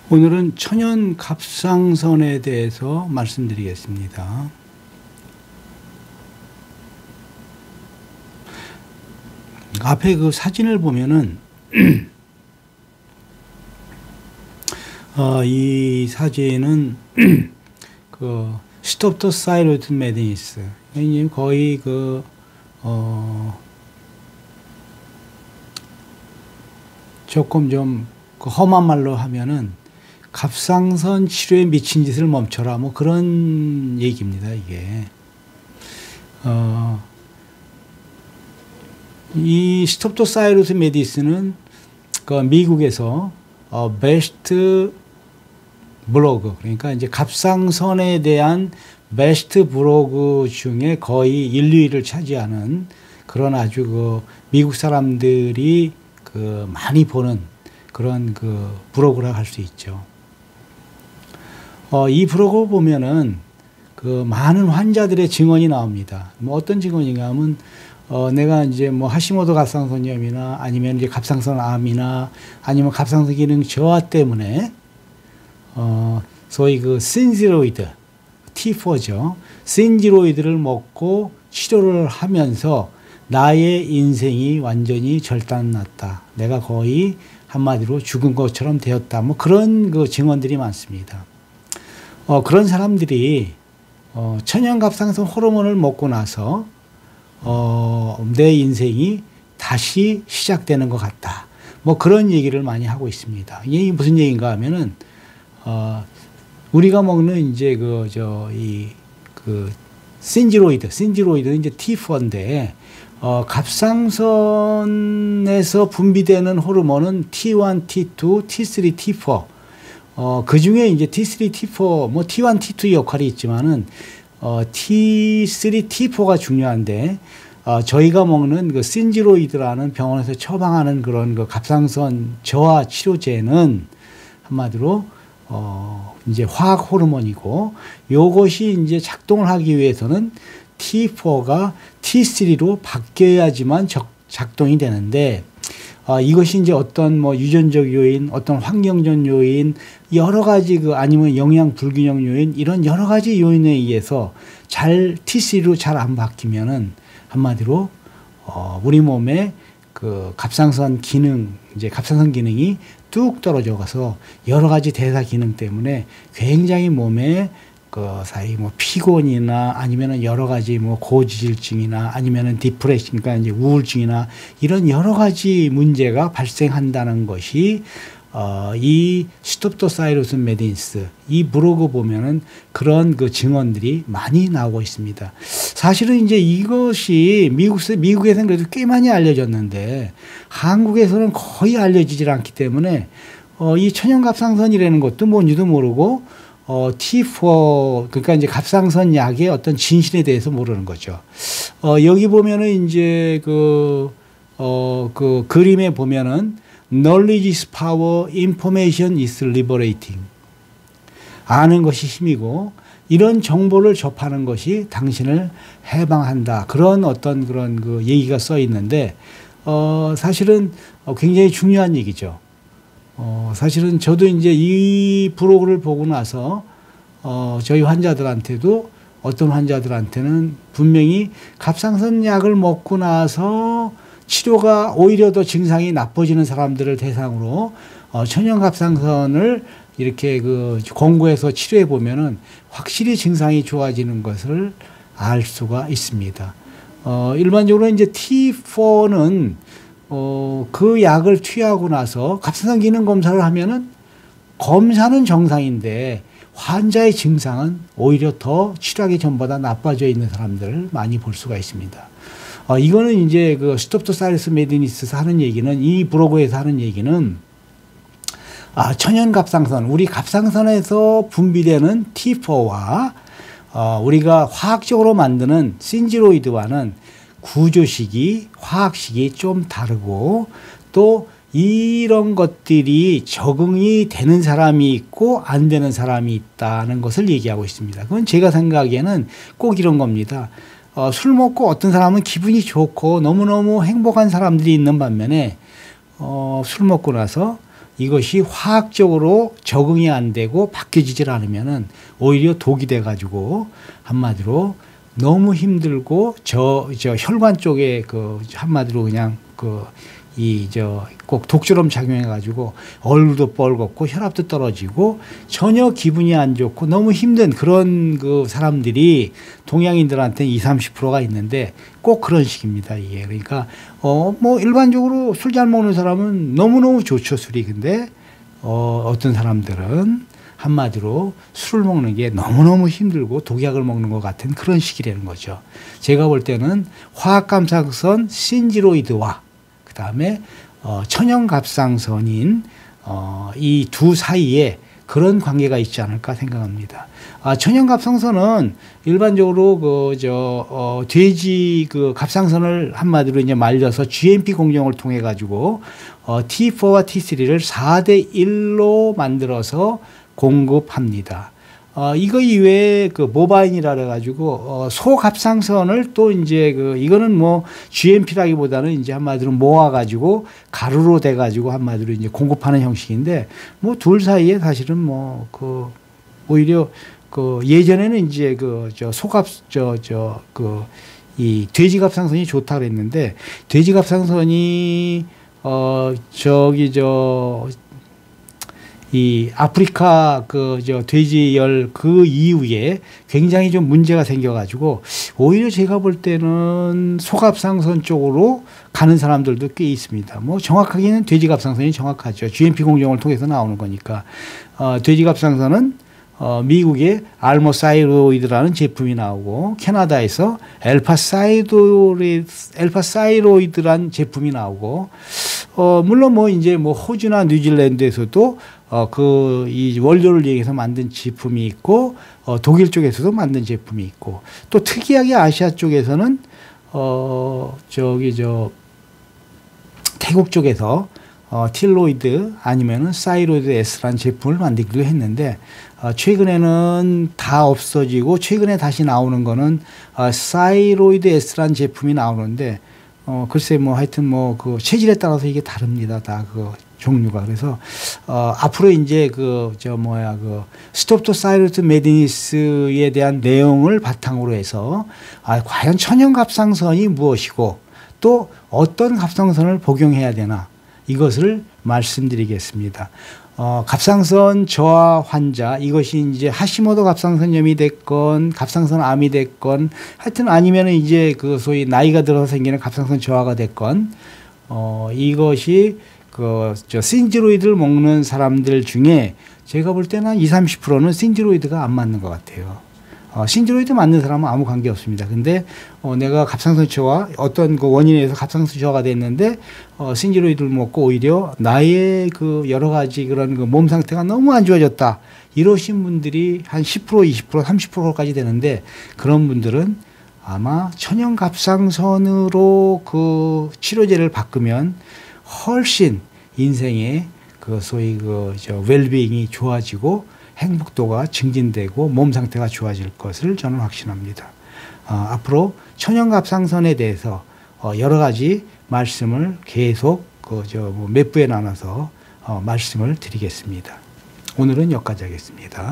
오늘은 천연 갑상선에 대해서 말씀드리겠습니다. 앞에 그 사진을 보면은 이 사진은 그 Stop the Thyroid Madness, 거의 조금 좀 험한 말로 하면은 갑상선 치료에 미친 짓을 멈춰라, 뭐 그런 얘기입니다, 이게. 이 스톱 더 사이러스 메디슨은 그 미국에서 베스트 블로그, 그러니까 이제 갑상선에 대한 베스트 블로그 중에 거의 1, 2위를 차지하는 그런 아주 그 미국 사람들이 그 많이 보는 그런 그 블로그라 할 수 있죠. 이 블로그 보면은 그 많은 환자들의 증언이 나옵니다. 뭐 어떤 증언인가 하면 내가 이제 뭐 하시모토 갑상선염이나 아니면 이제 갑상선 암이나 아니면 갑상선 기능 저하 때문에 소위 그 신지로이드 T4죠. 신지로이드를 먹고 치료를 하면서 나의 인생이 완전히 절단났다. 내가 거의 한마디로 죽은 것처럼 되었다. 뭐 그런 그 증언들이 많습니다. 그런 사람들이 천연갑상선 호르몬을 먹고 나서 내 인생이 다시 시작되는 것 같다. 뭐 그런 얘기를 많이 하고 있습니다. 이게 무슨 얘기인가 하면은 우리가 먹는 이제 그 신지로이드는 이제 T4인데 갑상선에서 분비되는 호르몬은 T1, T2, T3, T4. 그 중에 이제 T3, T4, 뭐 T1, T2 역할이 있지만은 T3, T4가 중요한데 저희가 먹는 그 신지로이드라는 병원에서 처방하는 그런 그 갑상선 저하 치료제는 한마디로 이제 화학 호르몬이고, 요것이 이제 작동을 하기 위해서는 T4가 T3로 바뀌어야지만 작동이 되는데, 이것이 이제 어떤 뭐 유전적 요인, 어떤 환경적 요인, 여러 가지 아니면 영양 불균형 요인, 이런 여러 가지 요인에 의해서 T3로 잘 안 바뀌면은 한마디로 우리 몸에 그 갑상선 기능이 뚝 떨어져 가서 여러 가지 대사 기능 때문에 굉장히 몸에 뭐 피곤이나 아니면은 여러 가지 뭐 고지질증이나 아니면은 디프레션, 그러니까 이제 우울증이나 이런 여러 가지 문제가 발생한다는 것이 이 스톱 더 사이러스 메디슨 이 블로그 보면은 그런 그 증언들이 많이 나오고 있습니다. 사실은 이제 이것이 미국에서는 그래도 꽤 많이 알려졌는데 한국에서는 거의 알려지질 않기 때문에 이 천연갑상선이라는 것도 뭔지도 모르고 T4, 그러니까 이제 갑상선 약의 어떤 진실에 대해서 모르는 거죠. 여기 보면은 이제 그 그림에 보면은 knowledge is power, information is liberating. 아는 것이 힘이고 이런 정보를 접하는 것이 당신을 해방한다. 그런 그 얘기가 써 있는데 사실은 굉장히 중요한 얘기죠. 사실은 저도 이제 이 블로그를 보고 나서 저희 환자들한테도 어떤 환자들한테는 분명히 갑상선 약을 먹고 나서 치료가 오히려 더 증상이 나빠지는 사람들을 대상으로 천연갑상선을 이렇게 권고해서 치료해 보면은 확실히 증상이 좋아지는 것을 알 수가 있습니다. 일반적으로 이제 T4는 그 약을 투여하고 나서 갑상선 기능 검사를 하면은 검사는 정상인데 환자의 증상은 오히려 더 치료하기 전보다 나빠져 있는 사람들을 많이 볼 수가 있습니다. 이거는 이제 그 스톱 더 사이러스 메디슨에서 하는 얘기는, 이 블로그에서 하는 얘기는 천연갑상선, 우리 갑상선에서 분비되는 T4와 우리가 화학적으로 만드는 신지로이드와는 구조식이, 화학식이 좀 다르고, 또 이런 것들이 적응이 되는 사람이 있고 안 되는 사람이 있다는 것을 얘기하고 있습니다. 그건 제가 생각하기에는 꼭 이런 겁니다. 술 먹고 어떤 사람은 기분이 좋고 너무너무 행복한 사람들이 있는 반면에 술 먹고 나서 이것이 화학적으로 적응이 안 되고 바뀌어지질 않으면은 오히려 독이 돼 가지고 한마디로 너무 힘들고 저 혈관 쪽에 그 한마디로 그냥 꼭 독처럼 작용해 가지고 얼굴도 뻘겋고 혈압도 떨어지고 전혀 기분이 안 좋고 너무 힘든 그런 그 사람들이 동양인들한테 20~30%가 있는데 꼭 그런 식입니다. 이게 그러니까 뭐 일반적으로 술 잘 먹는 사람은 너무너무 좋죠, 술이. 근데 어떤 사람들은 한마디로 술을 먹는 게 너무너무 힘들고 독약을 먹는 것 같은 그런 식이라는 거죠. 제가 볼 때는 화학감상선 신지로이드와 그다음에 천연갑상선인 이 두 사이에 그런 관계가 있지 않을까 생각합니다. 천연갑상선은 일반적으로 돼지 그 갑상선을 한마디로 이제 말려서 GMP 공정을 통해 가지고 T4와 T3를 4대1로 만들어서 공급합니다. 이거 이외에 그 모바인이라 그래가지고 소갑상선을 또 이제 이거는 뭐 GMP라기보다는 이제 한마디로 모아가지고 가루로 돼가지고 한마디로 이제 공급하는 형식인데 뭐 둘 사이에 사실은 뭐 오히려 예전에는 이제 이 돼지갑상선이 좋다 그랬는데 돼지갑상선이 이 아프리카 돼지열 그 이후에 굉장히 좀 문제가 생겨가지고 오히려 제가 볼 때는 소갑상선 쪽으로 가는 사람들도 꽤 있습니다. 뭐 정확하게는 돼지갑상선이 정확하죠. GMP 공정을 통해서 나오는 거니까. 돼지갑상선은 미국의 알모사이로이드라는 제품이 나오고 캐나다에서 엘파사이로이드라는 제품이 나오고 물론 뭐 이제 뭐 호주나 뉴질랜드에서도 이 원료를 이용해서 만든 제품이 있고 독일 쪽에서도 만든 제품이 있고 또 특이하게 아시아 쪽에서는 태국 쪽에서 틸로이드 아니면은 사이로이드 S라는 제품을 만들기도 했는데 최근에는 다 없어지고 최근에 다시 나오는 거는 사이로이드 S라는 제품이 나오는데 글쎄 뭐 하여튼 뭐 체질에 따라서 이게 다릅니다. 다 종류가. 그래서 앞으로 이제 스톱 더 사이로이드 매드니스에 대한 내용을 바탕으로 해서 과연 천연갑상선이 무엇이고 또 어떤 갑상선을 복용해야 되나 이것을 말씀드리겠습니다. 갑상선 저하 환자 이것이 이제 하시모토 갑상선염이 됐건 갑상선 암이 됐건 하여튼 아니면은 이제 소위 나이가 들어서 생기는 갑상선 저하가 됐건 이것이 신지로이드를 먹는 사람들 중에 제가 볼 때는 한 20~30%는 신지로이드가 안 맞는 것 같아요. 신지로이드 맞는 사람은 아무 관계 없습니다. 근데 내가 갑상선 저하 어떤 원인에 의해서 갑상선 저하가 됐는데 신지로이드를 먹고 오히려 나의 여러 가지 그런 몸 상태가 너무 안 좋아졌다. 이러신 분들이 한 10%, 20%, 30%까지 되는데 그런 분들은 아마 천연갑상선으로 치료제를 바꾸면 훨씬 인생의 소위 웰빙이 좋아지고 행복도가 증진되고 몸 상태가 좋아질 것을 저는 확신합니다. 앞으로 천연갑상선에 대해서 여러 가지 말씀을 계속 몇 부에 나눠서 말씀을 드리겠습니다. 오늘은 여기까지 하겠습니다.